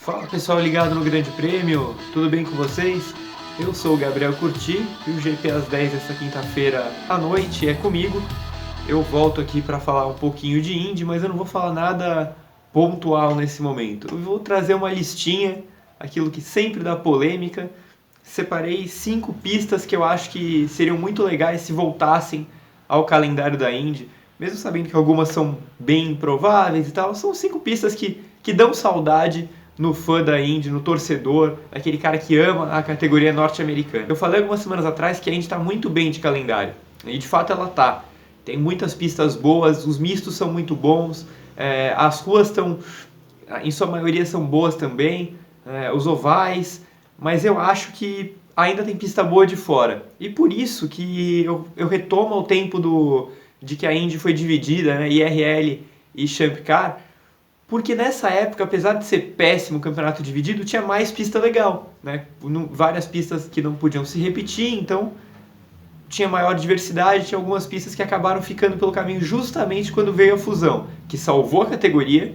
Fala pessoal ligado no Grande Prêmio, tudo bem com vocês? Eu sou o Gabriel Curti e o GP às 10 desta quinta-feira à noite é comigo. Eu volto aqui para falar um pouquinho de Indy, mas eu não vou falar nada pontual nesse momento. Eu vou trazer uma listinha, aquilo que sempre dá polêmica. Separei 5 pistas que eu acho que seriam muito legais se voltassem ao calendário da Indy. Mesmo sabendo que algumas são bem improváveis e tal, são 5 pistas que dão saudade no fã da Indy, no torcedor, aquele cara que ama a categoria norte-americana. Eu falei algumas semanas atrás que a Indy está muito bem de calendário, e de fato ela tá. Tem muitas pistas boas, os mistos são muito bons, as ruas estão, em sua maioria, são boas também, os ovais, mas eu acho que ainda tem pista boa de fora. E por isso que eu retomo ao tempo de que a Indy foi dividida, né, IRL e Champ Car, porque nessa época, apesar de ser péssimo o campeonato dividido, tinha mais pista legal, né? Várias pistas que não podiam se repetir, então tinha maior diversidade, tinha algumas pistas que acabaram ficando pelo caminho justamente quando veio a fusão, que salvou a categoria,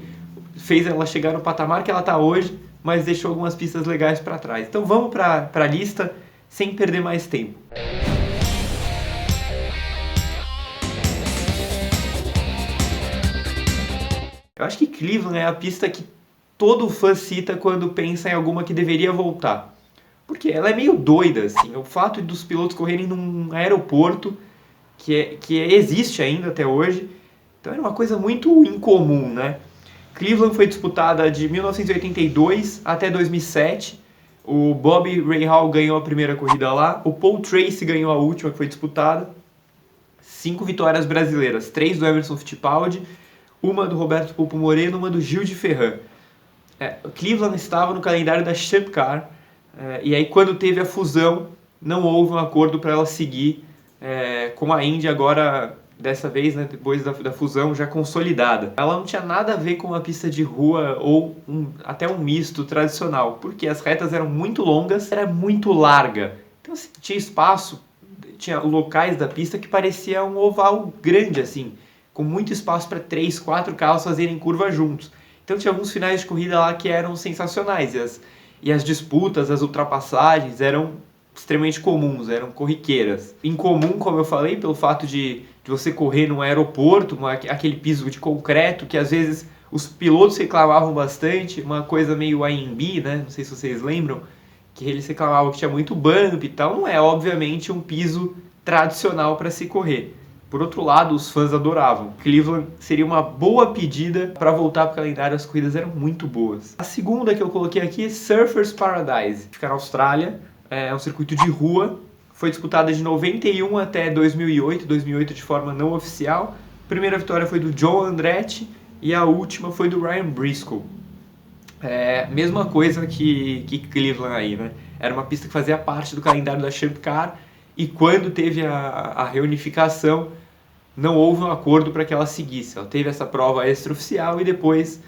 fez ela chegar no patamar que ela está hoje, mas deixou algumas pistas legais para trás. Então vamos para a lista sem perder mais tempo. Eu acho que Cleveland é a pista que todo fã cita quando pensa em alguma que deveria voltar. Porque ela é meio doida, assim. O fato dos pilotos correrem num aeroporto que existe ainda até hoje, então era uma coisa muito incomum, né? Cleveland foi disputada de 1982 até 2007. O Bobby Rahal ganhou a primeira corrida lá. O Paul Tracy ganhou a última, que foi disputada. 5 vitórias brasileiras, 3 do Emerson Fittipaldi, uma do Roberto Pulpo Moreno, uma do Gil de Ferran. Cleveland estava no calendário da Champ Car, e aí quando teve a fusão, não houve um acordo para ela seguir com a Indy agora, dessa vez, né, depois da fusão já consolidada. Ela não tinha nada a ver com uma pista de rua ou até um misto tradicional, porque as retas eram muito longas, era muito larga. Então assim, tinha espaço, tinha locais da pista que parecia um oval grande, assim, com muito espaço para 3, 4 carros fazerem curva juntos. Então tinha alguns finais de corrida lá que eram sensacionais, e as disputas, as ultrapassagens eram extremamente comuns, eram corriqueiras. Incomum, como eu falei, pelo fato de você correr num aeroporto, aquele piso de concreto, que às vezes os pilotos reclamavam bastante, uma coisa meio AMB, né? Não sei se vocês lembram, que eles reclamavam que tinha muito bump e tal. Não é, obviamente, um piso tradicional para se correr. Por outro lado, os fãs adoravam. Cleveland seria uma boa pedida para voltar para o calendário, as corridas eram muito boas. A segunda que eu coloquei aqui é Surfers Paradise. Fica na Austrália, é um circuito de rua, foi disputada de 91 até 2008 de forma não oficial. A primeira vitória foi do John Andretti e a última foi do Ryan Briscoe. Mesma coisa que Cleveland aí, né? Era uma pista que fazia parte do calendário da Champ Car e quando teve a reunificação, não houve um acordo para que ela seguisse. Ela teve essa prova extraoficial e depois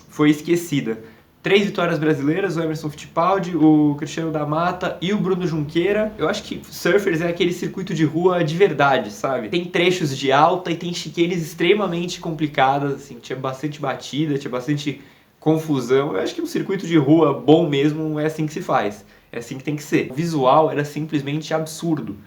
foi esquecida. 3 vitórias brasileiras, o Emerson Fittipaldi, o Cristiano da Mata e o Bruno Junqueira. Eu acho que Surfers é aquele circuito de rua de verdade, sabe? Tem trechos de alta e tem chicanes extremamente complicadas, assim, tinha bastante batida, tinha bastante confusão. Eu acho que um circuito de rua bom mesmo é assim que se faz, é assim que tem que ser. O visual era simplesmente absurdo.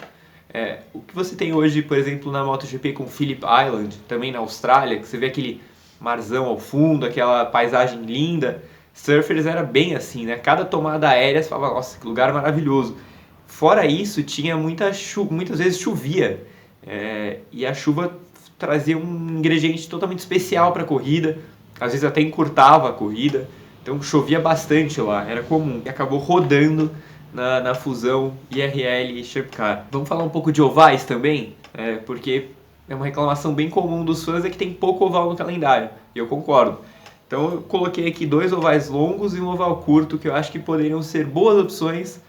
O que você tem hoje, por exemplo, na MotoGP com Phillip Island, também na Austrália, que você vê aquele marzão ao fundo, aquela paisagem linda. Surfers era bem assim, né? Cada tomada aérea você falava, nossa, que lugar maravilhoso. Fora isso, tinha muitas vezes chovia, e a chuva trazia um ingrediente totalmente especial para a corrida, às vezes até encurtava a corrida, então chovia bastante lá, era comum. E acabou rodando na fusão IRL e Champ Car. Vamos falar um pouco de ovais também, porque é uma reclamação bem comum dos fãs, é que tem pouco oval no calendário, e eu concordo. Então eu coloquei aqui 2 ovais longos e um oval curto, que eu acho que poderiam ser boas opções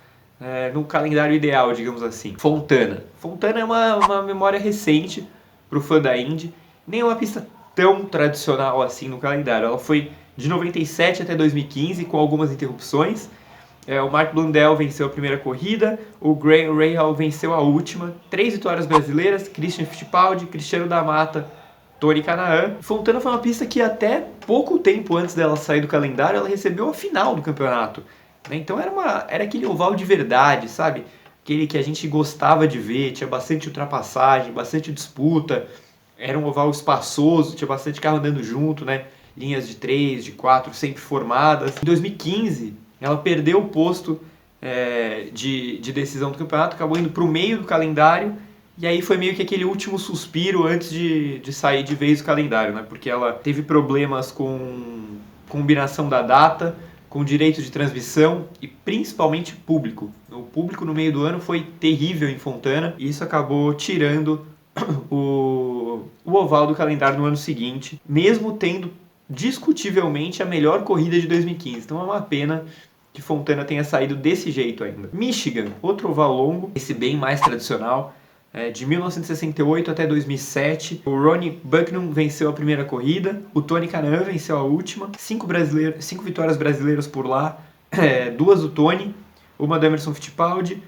no calendário ideal, digamos assim. Fontana. Fontana é uma memória recente para o fã da Indy, nem é uma pista tão tradicional assim no calendário. Ela foi de 97 até 2015, com algumas interrupções. O Mark Blundell venceu a primeira corrida, o Graham Rahal venceu a última. 3 vitórias brasileiras, Christian Fittipaldi, Cristiano da Mata, Tony Kanaan. Fontana foi uma pista que até pouco tempo antes dela sair do calendário, ela recebeu a final do campeonato. Então era aquele oval de verdade, sabe? Aquele que a gente gostava de ver, tinha bastante ultrapassagem, bastante disputa, era um oval espaçoso, tinha bastante carro andando junto, né? Linhas de 3, de 4 sempre formadas. Em 2015, ela perdeu o posto de decisão do campeonato, acabou indo para o meio do calendário, e aí foi meio que aquele último suspiro antes de sair de vez do calendário, né? Porque ela teve problemas com combinação da data, com direito de transmissão e principalmente público. O público no meio do ano foi terrível em Fontana e isso acabou tirando o oval do calendário no ano seguinte, mesmo tendo discutivelmente a melhor corrida de 2015. Então é uma pena que Fontana tenha saído desse jeito ainda. Michigan, outro oval longo, esse bem mais tradicional, de 1968 até 2007. O Ronnie Bucknam venceu a primeira corrida, o Tony Kanaan venceu a última, 5 vitórias brasileiras por lá, 2 do Tony, uma do Emerson Fittipaldi,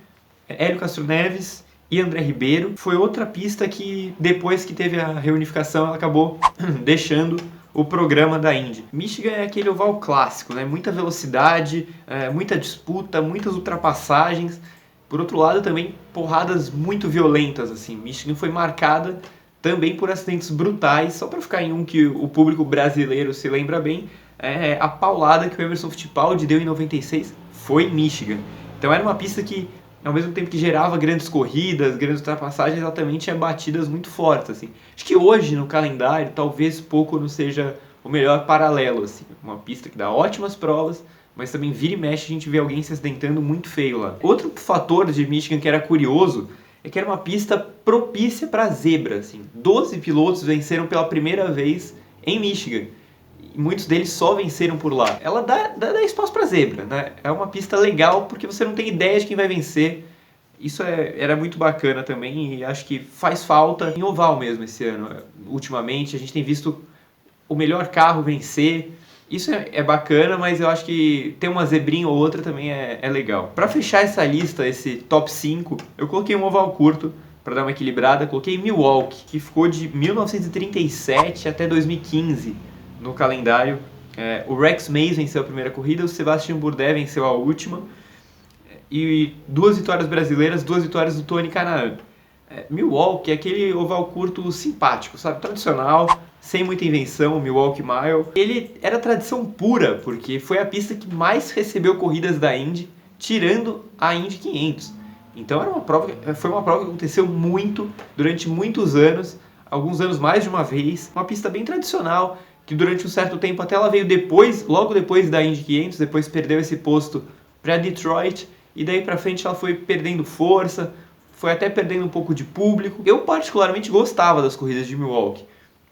Hélio Castro Neves e André Ribeiro. Foi outra pista que, depois que teve a reunificação, ela acabou deixando o programa da Indy. Michigan é aquele oval clássico, né? Muita velocidade, muita disputa, muitas ultrapassagens. Por outro lado, também porradas muito violentas, assim. Michigan foi marcada também por acidentes brutais, só para ficar em um que o público brasileiro se lembra bem, a paulada que o Emerson Fittipaldi deu em 96 foi em Michigan. Então era uma pista que, ao mesmo tempo que gerava grandes corridas, grandes ultrapassagens, ela também tinha batidas muito fortes, assim. Acho que hoje, no calendário, talvez pouco não seja o melhor paralelo, assim. Uma pista que dá ótimas provas, mas também vira e mexe a gente vê alguém se acidentando muito feio lá. Outro fator de Michigan que era curioso é que era uma pista propícia para zebra, assim. 12 pilotos venceram pela primeira vez em Michigan. E muitos deles só venceram por lá. Ela dá espaço para zebra, né? É uma pista legal porque você não tem ideia de quem vai vencer. Isso era muito bacana também e acho que faz falta em oval mesmo esse ano. Ultimamente a gente tem visto o melhor carro vencer. Isso é bacana, mas eu acho que ter uma zebrinha ou outra também é legal. Para fechar essa lista, esse top 5, eu coloquei um oval curto para dar uma equilibrada. Coloquei Milwaukee, que ficou de 1937 até 2015 no calendário. O Rex Mayes venceu a primeira corrida, o Sebastian Bourdais venceu a última. E 2 vitórias brasileiras, 2 vitórias do Tony Kanaan. Milwaukee é aquele oval curto simpático, sabe? Tradicional, sem muita invenção, o Milwaukee Mile. Ele era tradição pura, porque foi a pista que mais recebeu corridas da Indy, tirando a Indy 500. Então foi uma prova que aconteceu muito, durante muitos anos, alguns anos mais de uma vez. Uma pista bem tradicional, que durante um certo tempo, até ela veio logo depois da Indy 500, depois perdeu esse posto para Detroit, e daí para frente ela foi perdendo força, foi até perdendo um pouco de público. Eu particularmente gostava das corridas de Milwaukee.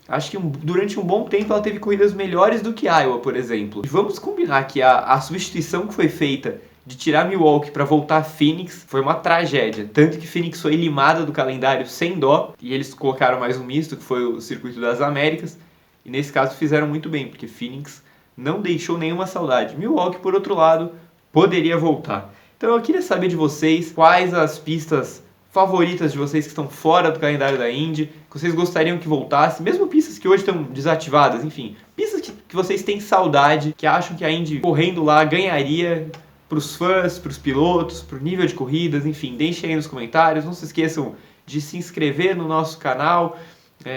Acho que durante um bom tempo ela teve corridas melhores do que Iowa, por exemplo. E vamos combinar que a substituição que foi feita de tirar Milwaukee para voltar a Phoenix foi uma tragédia. Tanto que Phoenix foi limada do calendário sem dó, e eles colocaram mais um misto, que foi o Circuito das Américas. E nesse caso fizeram muito bem, porque Phoenix não deixou nenhuma saudade. Milwaukee, por outro lado, poderia voltar. Então eu queria saber de vocês quais as pistas favoritas de vocês que estão fora do calendário da Indy, que vocês gostariam que voltasse, mesmo pistas que hoje estão desativadas, enfim, pistas que vocês têm saudade, que acham que a Indy correndo lá ganharia para os fãs, para os pilotos, para o nível de corridas, enfim, deixem aí nos comentários, não se esqueçam de se inscrever no nosso canal,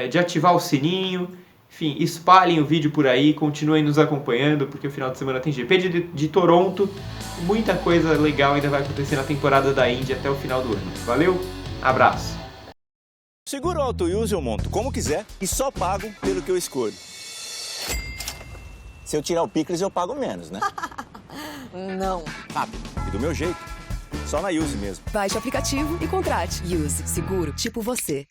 de ativar o sininho, enfim, espalhem o vídeo por aí, continuem nos acompanhando, porque o final de semana tem GP de Toronto, muita coisa legal ainda vai acontecer na temporada da Indy até o final do ano. Valeu, abraço! Seguro Auto Use eu monto como quiser e só pago pelo que eu escolho. Se eu tirar o picles eu pago menos, né? Não. Rápido e do meu jeito. Só na Use mesmo. Baixe o aplicativo e contrate. Use. Seguro, tipo você.